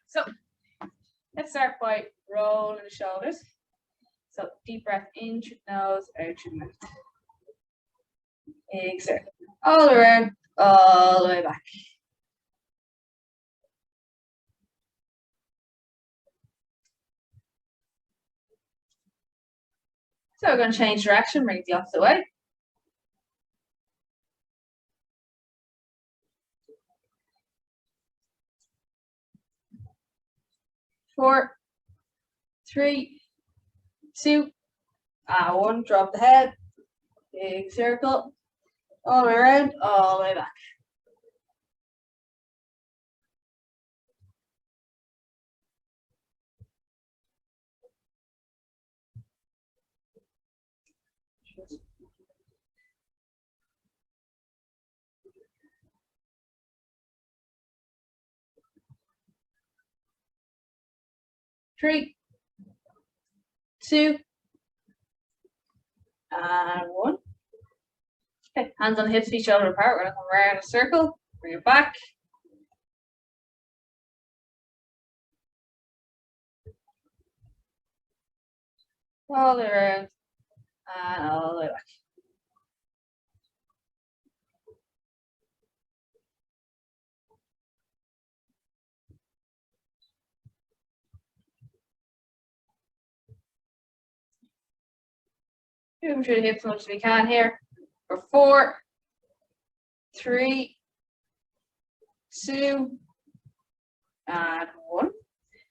So let's start by rolling the shoulders. So deep breath in through the nose, out through the mouth. Exhale. All around, all the way back. So we're going to change direction, bring it the opposite way. 4, 3, 2, 1. Drop the head. Big circle. All the way around, all the way back. Three, 2, and 1. Okay, hands on the hips, feet shoulder apart. We're going to come around a circle, bring it back. All the way around, and all the way back. Moving through the hips as much as we can here. For 4, 3, 2, and 1.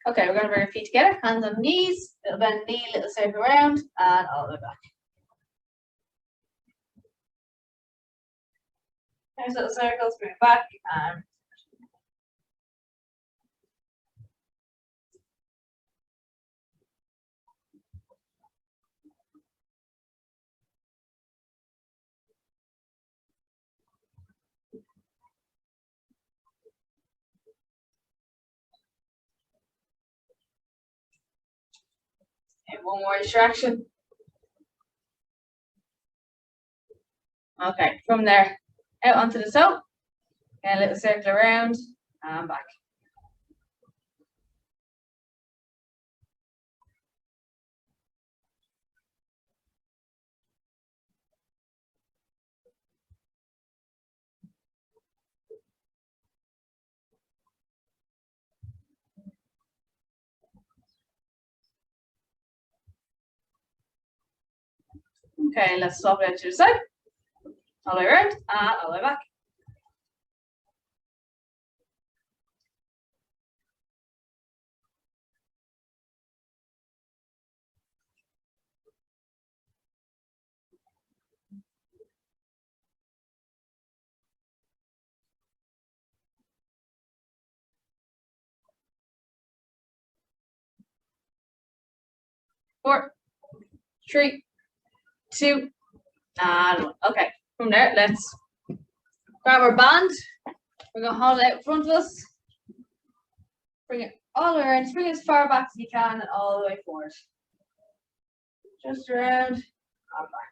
Okay, we're going to bring our feet together, hands on knees, little bend knee, little circle around, and all the way back. There's little circles, bring it back, and one more distraction. Okay, from there, out onto the toe, and a little circle around, and back. Okay, let's swap it out to the side. All the way around, and all the way back. Four, 3, 2, and 1. Okay, from there, let's grab our band. We're going to hold it out in front of us. Bring it all the way around. Just bring it as far back as you can and all the way forward. Just around and back.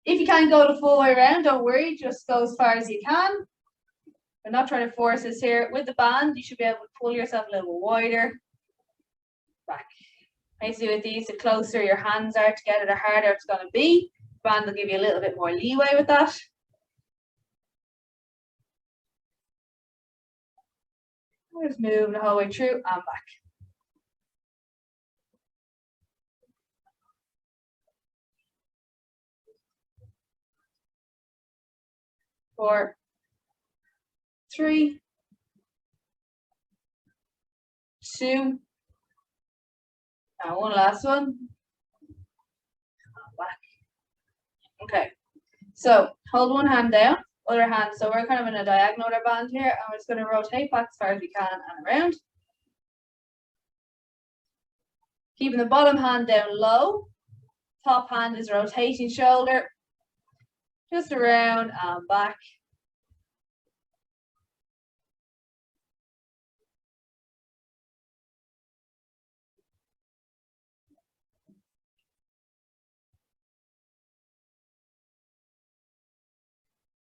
If you can't go the full way around, don't worry. Just go as far as you can. We're not trying to force this here. With the band, you should be able to pull yourself a little wider. Back. Basically with these, the closer your hands are together, the harder it's going to be. The band will give you a little bit more leeway with that. Just move the whole way through and back. 4, 3, 2, and one last one. Back. Okay, so hold one hand down, other hand. So we're kind of in a diagonal band here, and we're just going to rotate back as far as we can and around. Keeping the bottom hand down low. Top hand is rotating shoulder. Just around and back.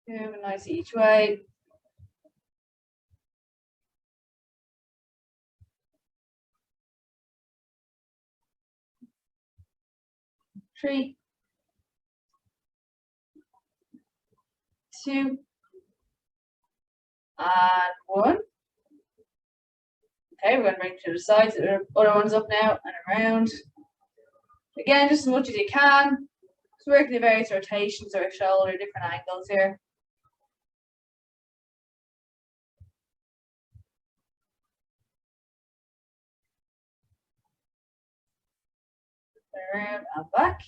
Moving nice each way. 3, 2, and 1. Okay, we're going to bring it to the sides. The other one's up now and around. Again, just as much as you can. Just working the various rotations of our shoulder, different angles here. Around and back.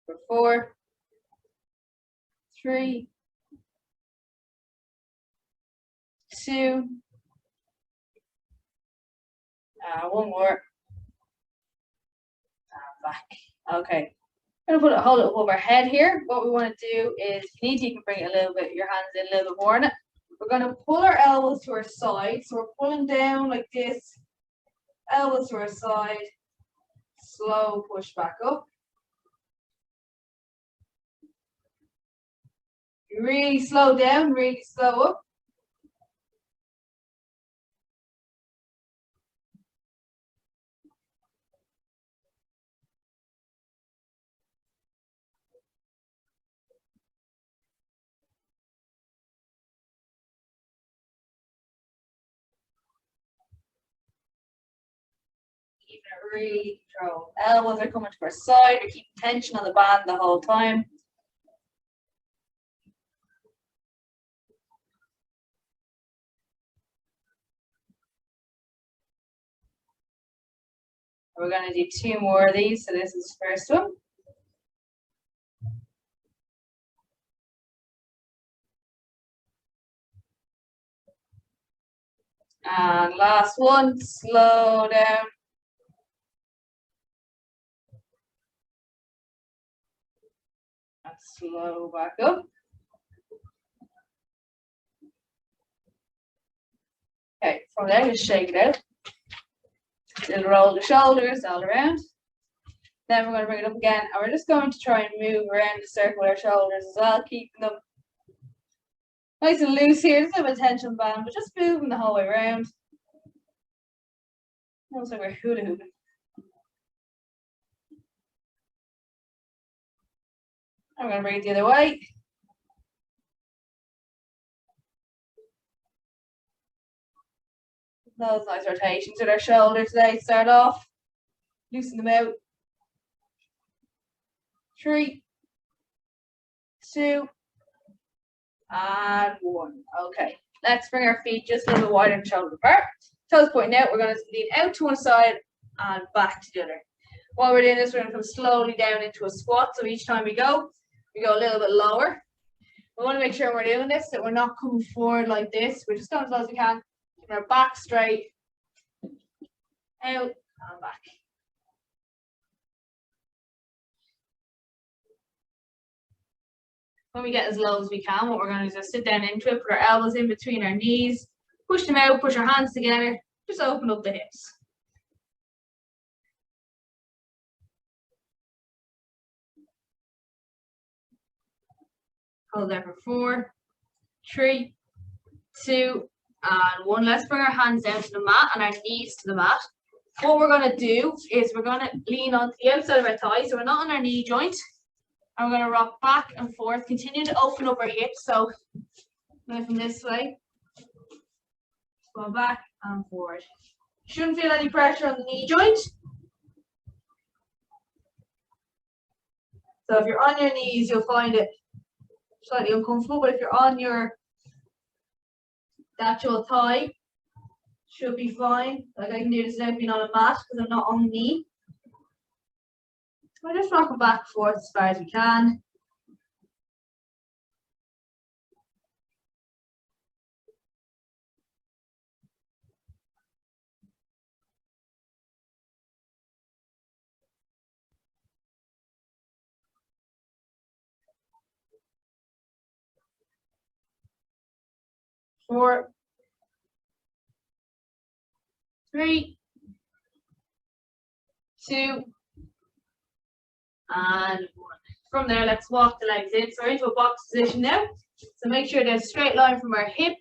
For 4, 3, 2, one more, and back. Okay, I'm gonna hold it above our head here. What we want to do is, if you need to, you can bring it a little bit, your hands in a little bit more on it. We're gonna pull our elbows to our side, so we're pulling down like this, elbows to our side, slow push back up. Really slow down, really slow up. Keeping it really controlled. Elbows are coming to our side, we're keeping tension on the band the whole time. We're going to do 2 more of these, so this is the first one. And last one, slow down. And slow back up. Okay, from there, just shake it out. Little roll the shoulders all around. Then we're going to bring it up again, and we're just going to try and move around the circle with our shoulders as well, keeping them nice and loose here. Just a bit of tension band, but just moving the whole way around. Almost like we're hula hooping. I'm going to bring it the other way. Those nice rotations with our shoulders today. Start off, loosen them out. 3, 2, and 1. Okay, let's bring our feet just a little bit wider and shoulder apart. Toes pointing out. We're going to lean out to one side and back to the other. While we're doing this, we're going to come slowly down into a squat. So each time we go a little bit lower. We want to make sure we're doing this, that we're not coming forward like this. We're just going as low as we can. Keep our back straight. Out and back. When we get as low as we can, what we're going to do is just sit down into it, put our elbows in between our knees, push them out, push our hands together, just open up the hips. Hold there for 4, 3, 2, and 1. Let's bring our hands down to the mat and our knees to the mat. What we're going to do is we're going to lean onto the outside of our thighs, so we're not on our knee joint. And we're going to rock back and forth, continue to open up our hips. So, going from this way, go back and forward. Shouldn't feel any pressure on the knee joint. So if you're on your knees, you'll find it slightly uncomfortable, but if you're on your actual thigh, should be fine. Like I can do this without being on a mat because I'm not on the knee. We're just rocking back and forth as far as we can. Four, 3, 2, and 1. From there, let's walk the legs in. So we're into a box position now. So make sure there's a straight line from our hip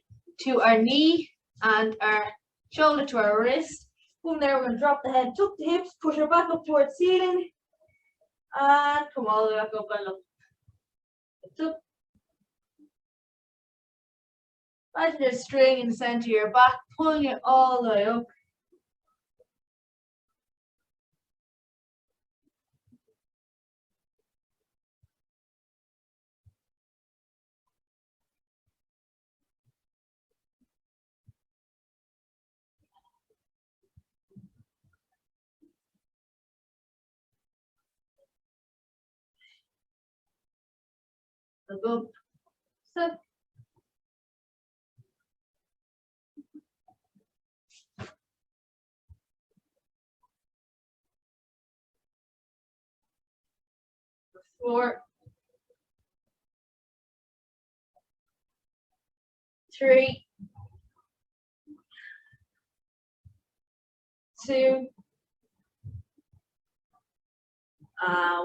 to our knee. and our shoulder to our wrist. From there, we're going to drop the head, tuck the hips, push our back up towards the ceiling, and come all the way back up and look. Tuck. Imagine there's a string in the center of your back, pulling it all the way up. Look up. Step. 4, 3, 2,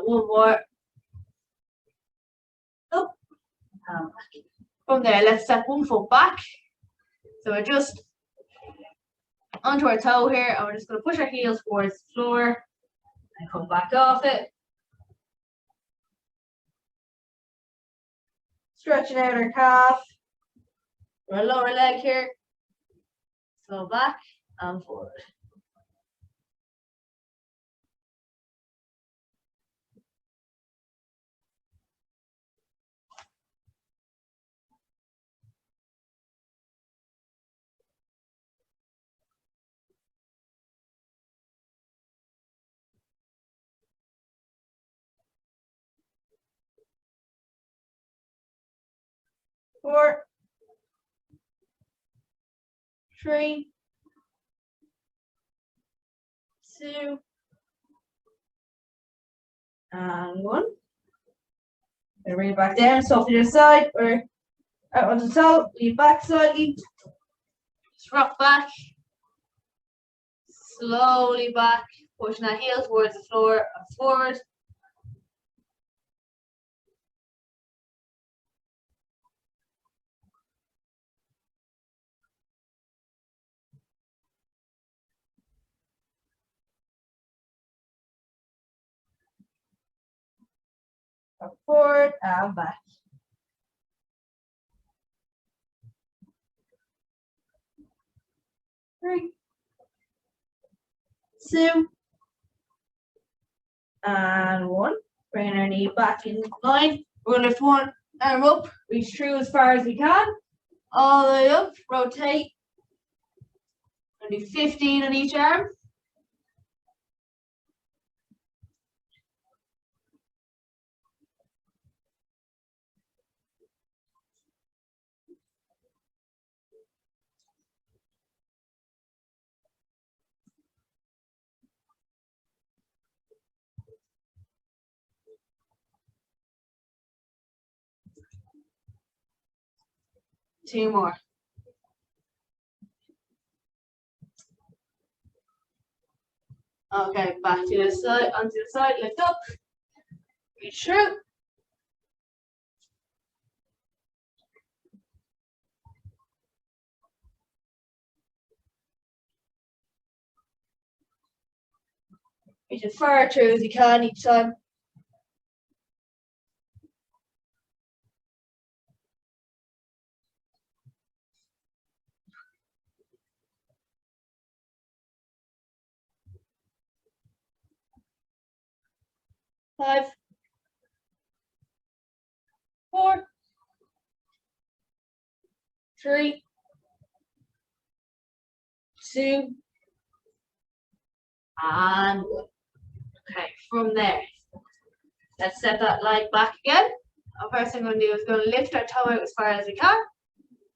one more. Up. From there, let's step one foot back. So we're just onto our toe here, and we're just going to push our heels towards the floor and come back off it. Stretching out our calf. Our lower leg here. So back and forward. Four, 3, 2, and 1. And bring it back down, soft to the side, or out on the toe, lean back slightly. Just rock back. Slowly back, pushing that heel towards the floor and forward. Forward and back. 3, 2, and 1. Bringing our knee back in line. We're going to lift one arm up, reach through as far as we can. All the way up, rotate. And do 15 on each arm. Two more. Okay, back to the side, onto the side, lift up, reach through. Reach as far through as you can each time. Five, 4, 3, 2, and 1. Okay, from there, let's set that leg back again. The first thing I'm going to do is going to lift our toe out as far as we can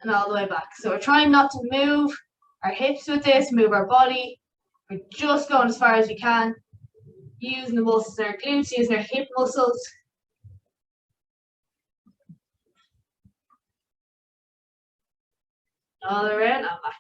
and all the way back. So we're trying not to move our hips with this, move our body. We're just going as far as we can, using the muscles in our glutes, using our hip muscles. All around and back.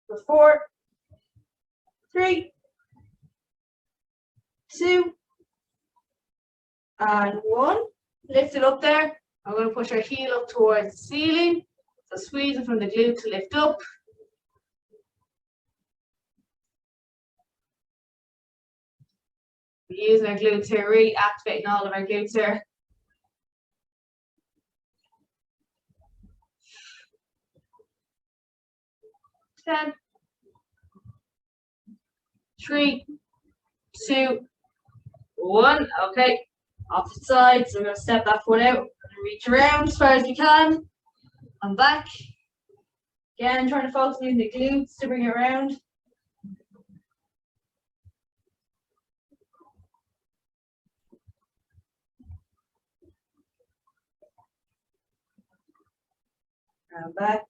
For 4, 3, 2, and 1. Lift it up there. I'm going to push our heel up towards the ceiling. So squeeze it from the glute to lift up. We're using our glutes here, really activating all of our glutes here. 10, 3, 2, 1. Okay, opposite side. So we're going to step that foot out and reach around as far as we can. And back. Again, trying to focus on the glutes to bring it around. And back.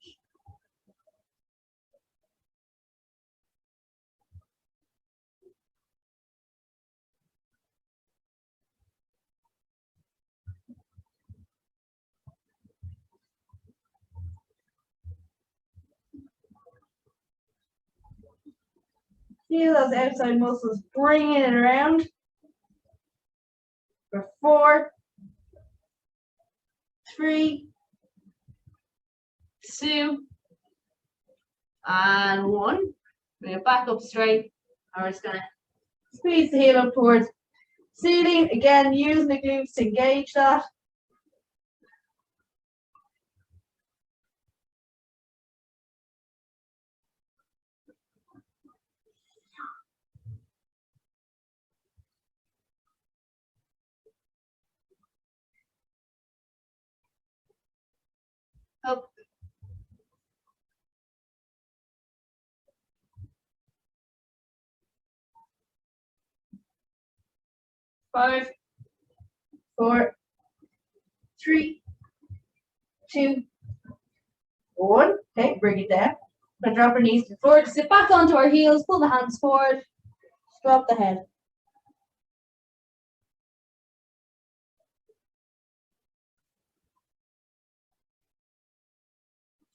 Feel those outside muscles bringing it around. For 4, 3, 2, and 1. Bring it back up straight. And we're just going to squeeze the heel up towards ceiling. Again, using the glutes to engage that. Up. 5, 4, 3, 2, 1. Okay, bring it down. We'll drop our knees to the floor. Sit back onto our heels. Pull the hands forward. Drop the head.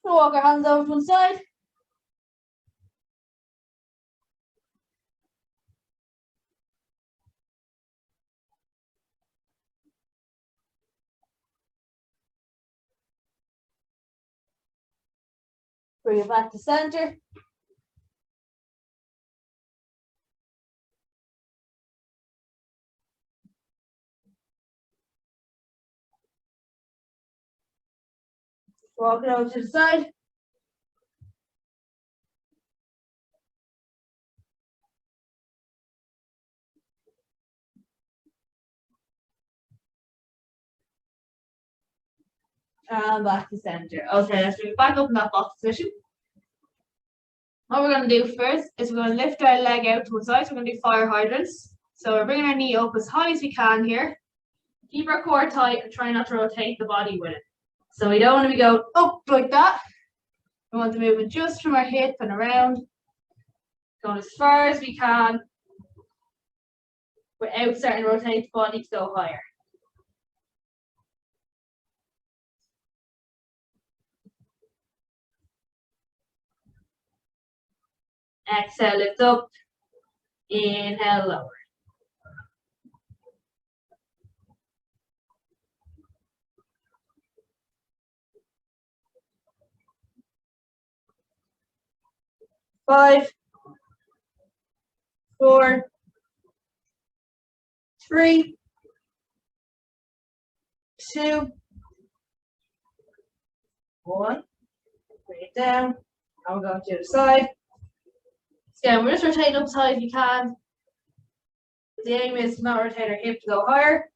We'll walk our hands over to one side. Bring it back to center. Walk it over to the side. And back to center. Okay, let's bring it back up in that box position. What we're going to do first is we're going to lift our leg out to one side. So we're going to do fire hydrants. So we're bringing our knee up as high as we can here. Keep our core tight and try not to rotate the body with it. So we don't want to be going up like that. We want the movement just from our hip and around. Going as far as we can without starting to rotate the body to go higher. Exhale, lift up. Inhale, lower. Five, 4, 3, 2, 1. Bring it down. Now we're going to the side. Again, we're just rotating up as high as you can. The aim is to not rotate our hip to go higher.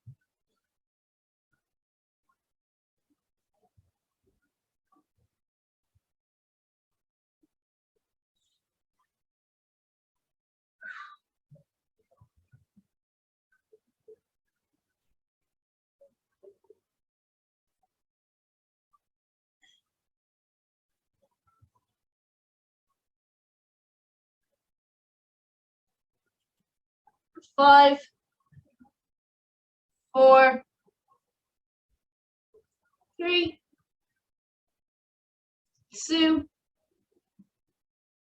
Five, 4, 3, 2,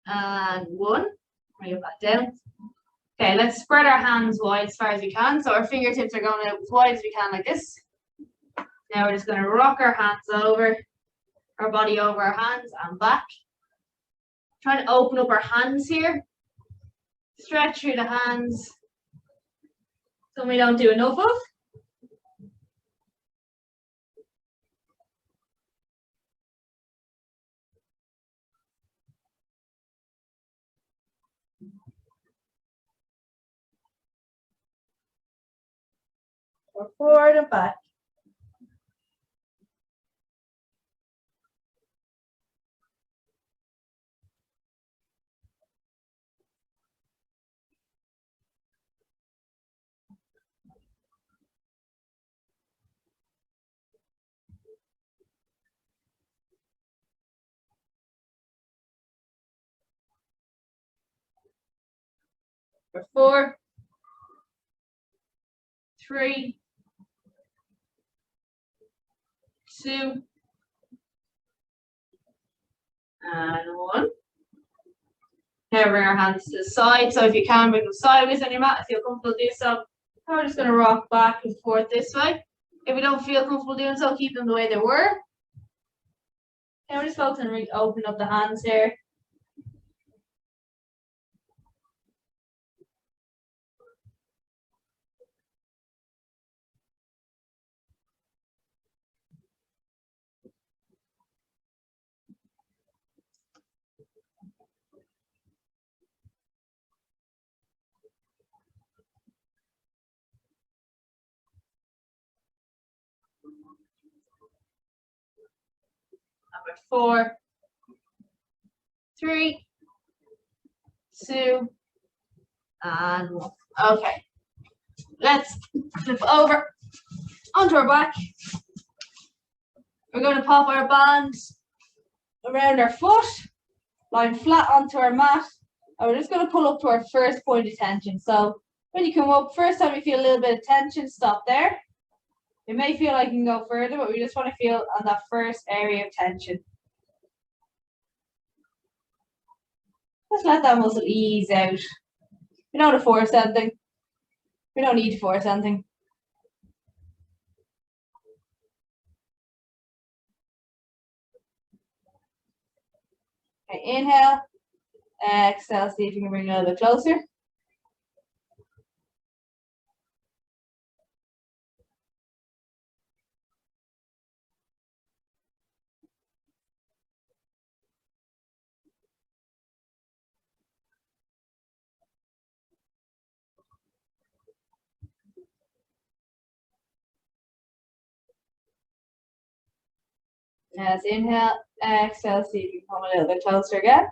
And one. Bring it back down. Okay, let's spread our hands wide as far as we can. So our fingertips are going out as wide as we can, like this. Now we're just going to rock our hands over, our body over our hands and back. Trying to open up our hands here. Stretch through the hands. Something we don't do enough of. Or forward and back. For 4, 3, 2, and 1. Now bring our hands to the side. So if you can, bring them sideways on your mat if you're comfortable do so. Now we're just going to rock back and forth this way. If we don't feel comfortable doing so, keep them the way they were. Now we're just focusing on open up the hands here. Number 4, 3, 2, and 1. Okay. Let's flip over onto our back. We're going to pop our band around our foot, lying flat onto our mat, and we're just going to pull up to our first point of tension. So when you come up, first time you feel a little bit of tension, stop there. It may feel like you can go further, but we just want to feel on that first area of tension. Just let that muscle ease out. We don't want to force anything. We don't need to force anything. Okay, inhale. Exhale, see if you can bring it a little bit closer. Let's inhale, exhale, see if you can come a little bit closer again.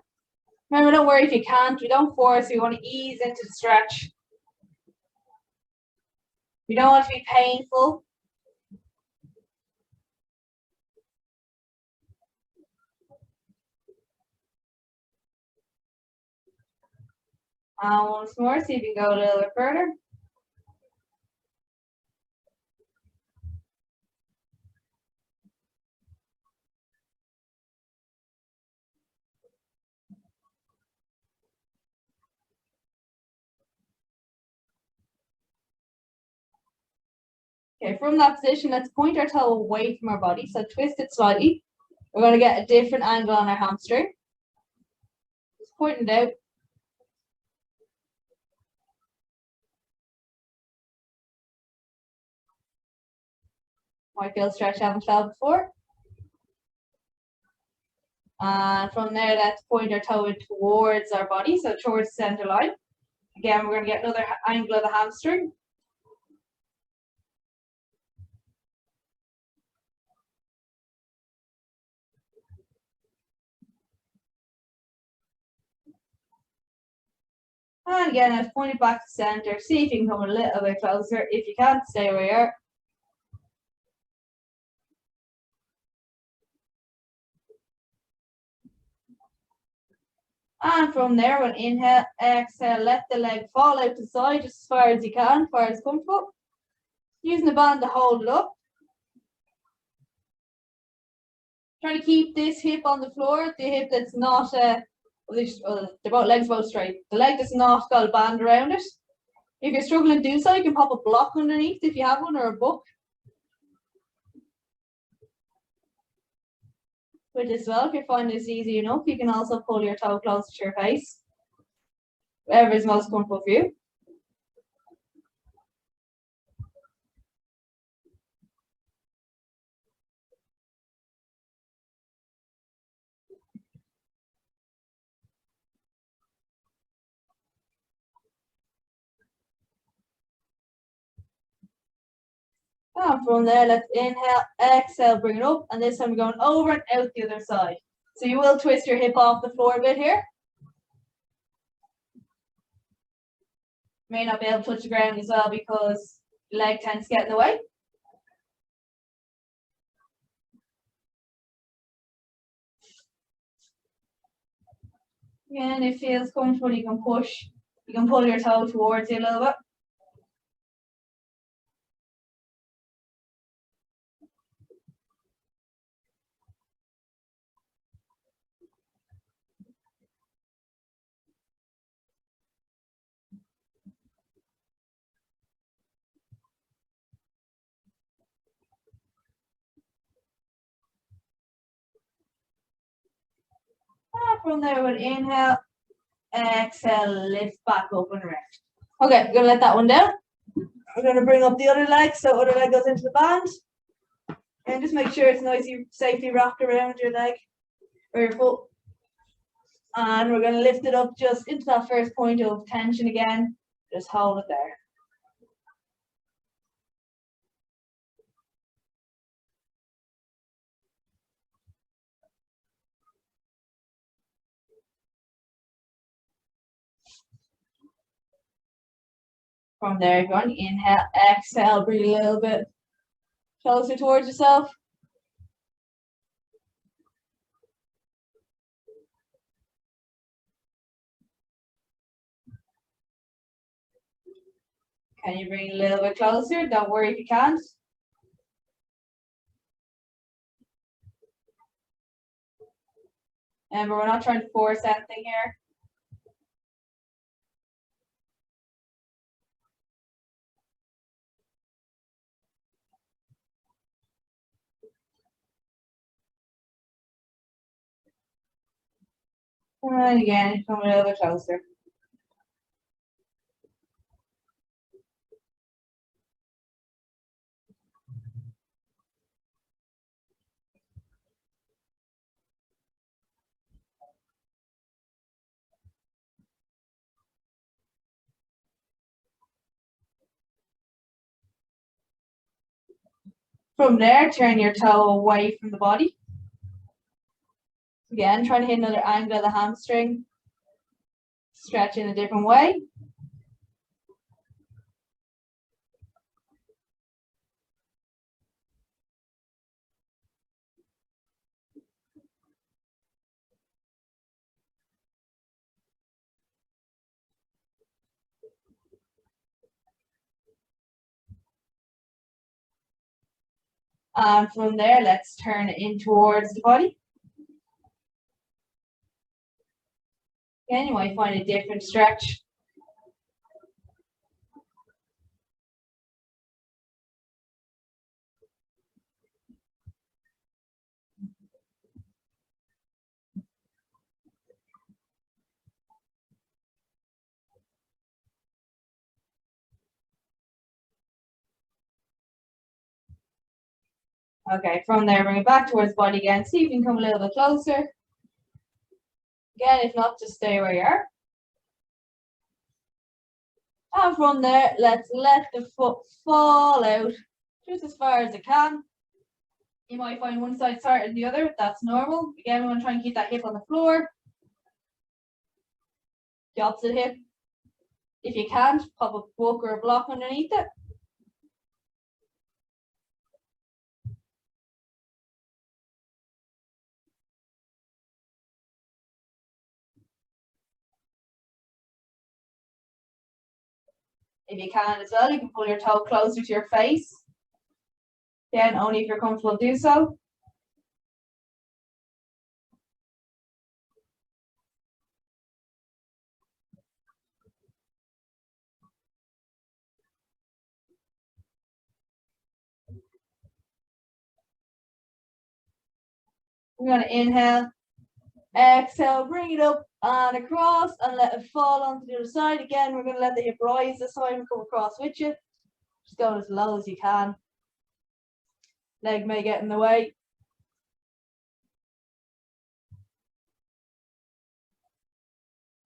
Remember, don't worry if you can't. We don't force. We want to ease into the stretch. We don't want it to be painful. And once more, see if you can go a little bit further. Okay, from that position, let's point our toe away from our body. So twist it slightly. We're going to get a different angle on our hamstring. Just point it out. Might feel stretch haven't felt before. And from there, let's point our toe towards our body, so towards the center line. Again, we're going to get another angle of the hamstring. And again, let's point it back to center. See if you can come a little bit closer. If you can't, stay where you are. And from there, when inhale, exhale, let the leg fall out to the side just as far as you can, as far as comfortable. Using the band to hold it up. Trying to keep this hip on the floor, the hip that's not They're both legs both straight. The leg that's not got a band around it. If you're struggling to do so, you can pop a block underneath if you have one, or a book. Which as well, if you find this easy enough, you can also pull your toe close to your face. Whatever is most comfortable for you. And from there, let's inhale, exhale, bring it up, and this time we're going over and out the other side. So you will twist your hip off the floor a bit here. May not be able to touch the ground as well because the leg tends to get in the way. Again, if it feels comfortable, you can pull your toe towards you a little bit. And from there, we'll inhale, exhale, lift back up and rest. Okay, we're gonna let that one down. We're gonna bring up the other leg, so other leg goes into the band. And just make sure it's nicely, safely wrapped around your leg or your foot. And we're gonna lift it up just into that first point of tension again. Just hold it there. From there, everyone, inhale, exhale, breathe a little bit closer towards yourself. Can you bring it a little bit closer? Don't worry if you can't. Remember, we're not trying to force anything here. And again, come a little bit closer. From there, turn your toe away from the body. Again, trying to hit another angle of the hamstring. Stretch in a different way. And from there, let's turn it in towards the body. Again, you might find a different stretch. Okay, from there, bring it back towards the body again. See if you can come a little bit closer. Again, if not, just stay where you are. And from there, let's let the foot fall out just as far as it can. You might find one side harder than the other. That's normal. Again, we want to try and keep that hip on the floor. The opposite hip. If you can't, pop a book or a block underneath it. If you can as well, you can pull your toe closer to your face. Again, only if you're comfortable do so. We're going to inhale, exhale, bring it up and across and let it fall onto the other side. Again, we're going to let the hip rise this side and come across with you. Just go as low as you can. Leg may get in the way.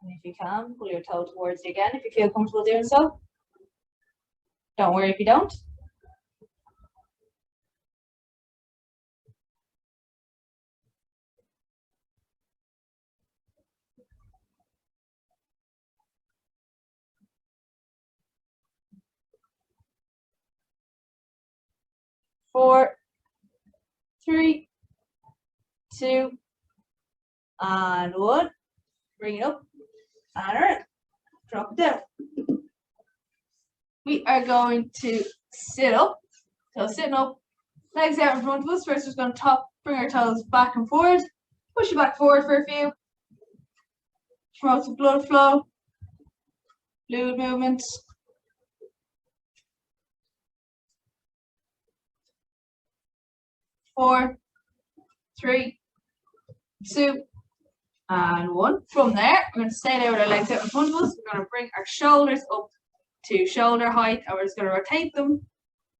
And if you can, pull your toe towards you again if you feel comfortable doing so. Don't worry if you don't. Four, three, two, and one. Bring it up and around. Drop it down. We are going to sit up. So sitting up, legs out in front of us. First, we're just going to bring our toes back and forward. Push it back forward for a few. Promote some blood flow. Fluid movement. 4, 3, 2, and 1. From there, we're going to stay there with our legs out in front of us. We're going to bring our shoulders up to shoulder height, and we're just going to rotate them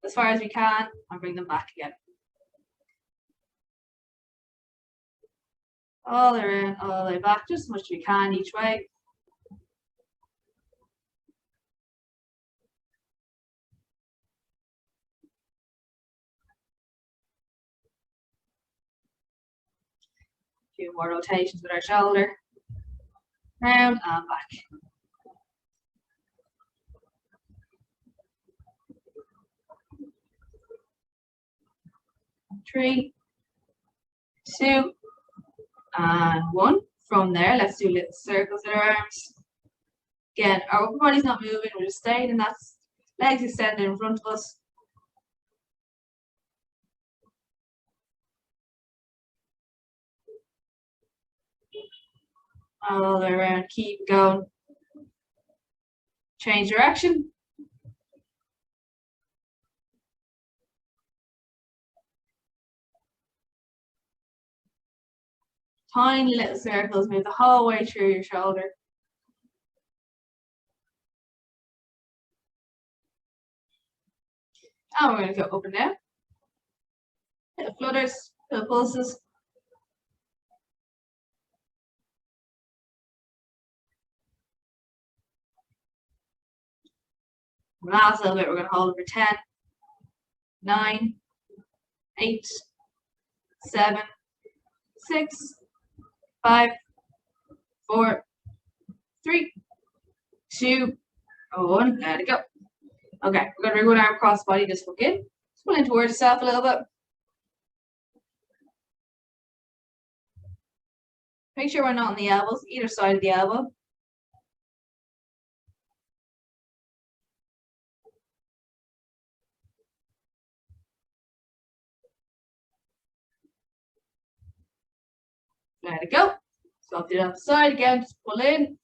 as far as we can and bring them back again. All the way around, all the way back, just as much as we can each way. A few more rotations with our shoulder. Round and back. Three, 2, and 1. From there, let's do little circles with our arms. Again, our upper body's not moving, we're just staying in that legs extended in front of us. All the way around, keep going. Change direction. Tiny little circles, move the whole way through your shoulder. And we're going to go up and down. Little flutters, little pulses. Last little bit, we're going to hold for 10, 9, 8, 7, 6, 5, 4, 3, 2, 1. Let it go. Okay, we're going to bring one arm across the body, just look in. Just pull in towards yourself a little bit. Make sure we're not on the elbows, either side of the elbow. Let it go. So I'll do it on the side again, just pull in.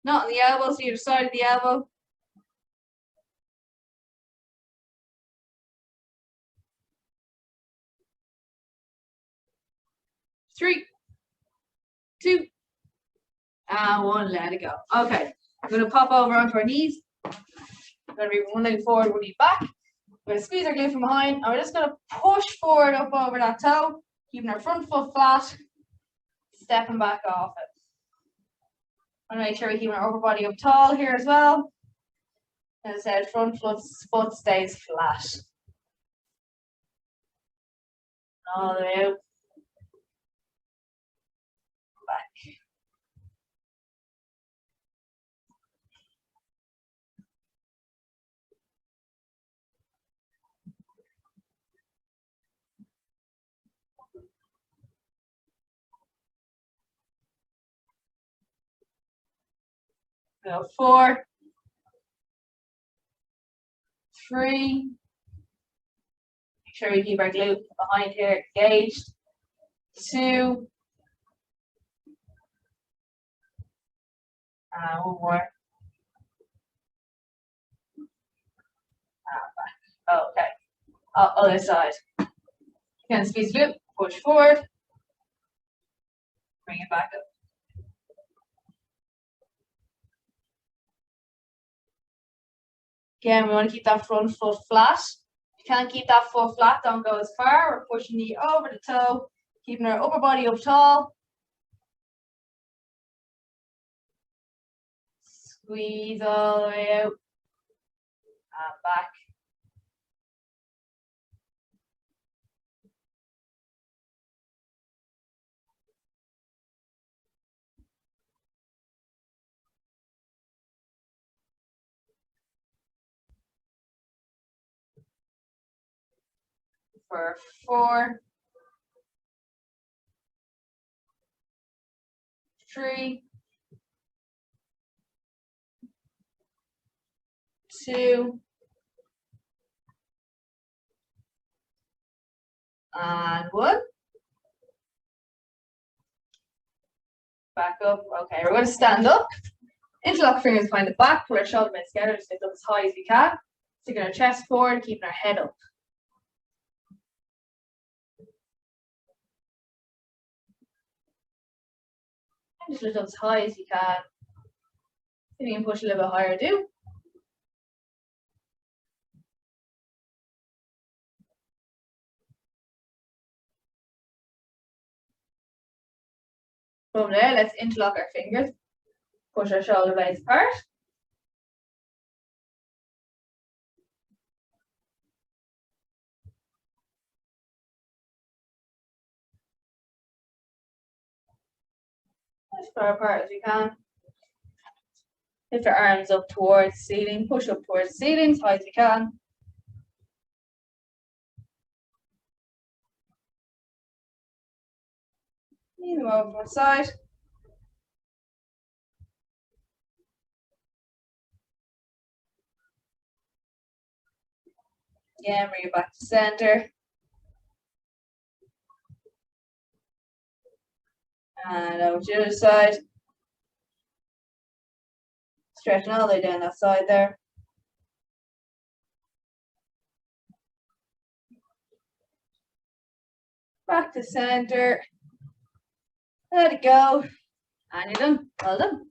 Not on the elbows, either side of the elbow. Three, 2, and 1. Let it go. Okay, I'm going to pop over onto our knees. I'm going to be one leg forward, one leg back. We're going to squeeze our glute from behind, and we're just going to push forward up over that toe, keeping our front foot flat, stepping back off it. And make sure we keep our upper body up tall here as well. As I said, front foot stays flat. All the way out. Back. Go 4, 3. Make sure we keep our glute behind here engaged. 2. One more. Back. Okay. Other side. Again, squeeze glute. Push forward. Bring it back up. Again, we want to keep that front foot flat. If you can't keep that foot flat, don't go as far. We're pushing knee over the toe, keeping our upper body up tall. Squeeze all the way out. And back. For 4, 3, 2, and 1. Back up. Okay, we're going to stand up. Interlock fingers behind the back, pull our shoulder blades together, just lift up as high as we can. Sticking our chest forward, keeping our head up. And just lift up as high as you can. If you can push a little bit higher, do. From there, let's interlock our fingers. Push our shoulder blades apart. As far apart as we can. Lift our arms up towards the ceiling. Push up towards the ceiling as high as we can. Lean them over to one side. Again, bring it back to center. And over to the other side. Stretching all the way down that side there. Back to center. Let it go. And you're done. Well done.